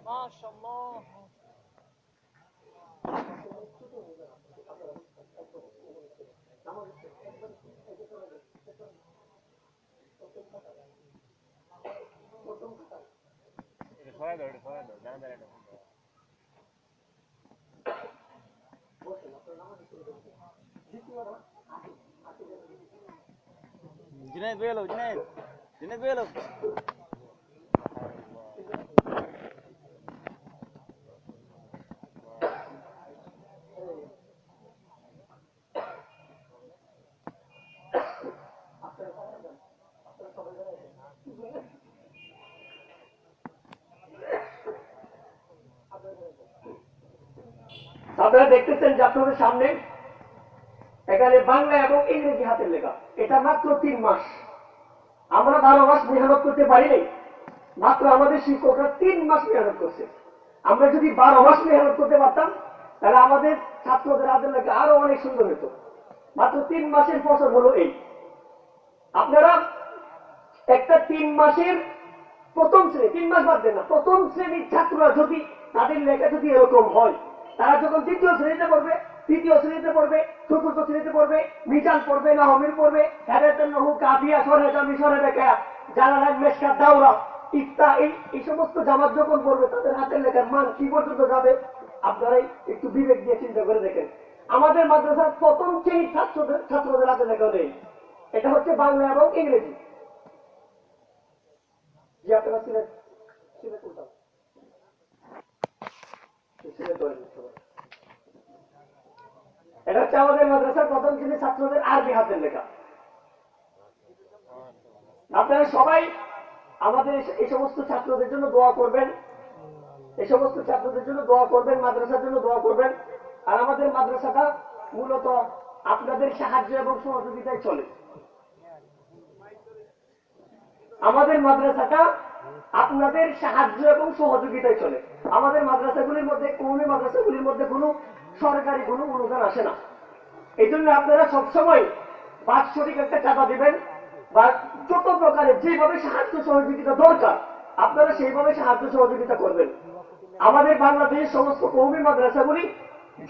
মাশাআল্লাহ। সবাই দাও, সবাই দাও, জানা যায় এটা। जुनैद बेलो जुनैद जुनैद बेलो আপনারা দেখতেছেন যে আপনাদের সামনে এখানে বাংলা এবং ইংরেজি হাতের লেখা। এটা মাত্র 3 মাস। আমরা 12 মাস মেহনত করতে পারিনি। মাত্র আমাদের শিক্ষকরা 3 মাস মেহনত করছে। আমরা যদি 12 মাস মেহনত করতে পারতাম তাহলে আমাদের ছাত্রদের হাতের লেখা আরো অনেক সুন্দর হতো। মাত্র 3 মাসের ফসল হলো এই। আপনারা একটা 3 মাসের প্রথম শ্রেণী, 3 মাস বাদ দেন না, প্রথম শ্রেণীর ছাত্ররা যদি তাদের লেখা যদি এরকম হয়, তারা যখন দ্বিতীয় শ্রেণীতে পড়বে, তৃতীয় শ্রেণীতে পড়বে, চতুর্থ শ্রেণীতে পড়বে, মিজান পড়বে, নাহমির পড়বে, হেদায়েতুন নহু, কাফিয়া, সরহে জামি, সরহে বেকায়া, জালালাইন, মেশকাত, দাওরা, ইফতা, এই সমস্ত জামাত যখন পড়বে তাদের হাতের লেখার মান কি পর্যন্ত যাবে আপনারাই একটু বিবেক দিয়ে চিন্তা করে দেখেন। আমাদের মাদ্রাসার প্রথম শ্রেণীর ছাত্রদের হাতের লেখা নেই। এটা হচ্ছে বাংলা এবং ইংরেজি। জি আপনারা সিলেট সিলেট কোথাও সিলেট ধরে নিতে হবে। এটা হচ্ছে আমাদের মাদ্রাসার প্রথম শ্রেণীর ছাত্রদের আরবি হাতের লেখা। আপনারা সবাই আমাদের এই সমস্ত ছাত্রদের জন্য দোয়া করবেন, এই সমস্ত ছাত্রদের জন্য দোয়া করবেন, মাদ্রাসার জন্য দোয়া করবেন। আর আমাদের মাদ্রাসাটা মূলত আপনাদের সাহায্য এবং সহযোগিতায় চলে। আমাদের মাদ্রাসাটা আপনাদের সাহায্য এবং সহযোগিতায় চলে। আমাদের মাদ্রাসাগুলির মধ্যে, কওমি মাদ্রাসাগুলির মধ্যে কোনো সরকারি কোনো অনুদান আসে না। এই জন্য আপনারা সবসময় বাৎসরিক একটা চাঁদা দিবেন বা যত প্রকারের যেভাবে সাহায্য সহযোগিতা দরকার আপনারা সেইভাবে সাহায্য সহযোগিতা করবেন। আমাদের বাংলাদেশের সমস্ত কওমি মাদ্রাসাগুলি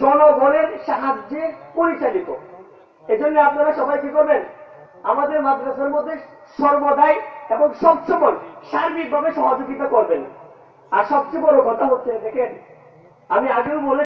জনগণের সাহায্যে পরিচালিত। এজন্য আপনারা সবাই কি করবেন, আমাদের মাদ্রাসার মধ্যে সর্বদাই এবং সবসময় সার্বিকভাবে সহযোগিতা করবেন। আর সবচেয়ে বড় কথা হচ্ছে দেখেন, আমি আগেও বলে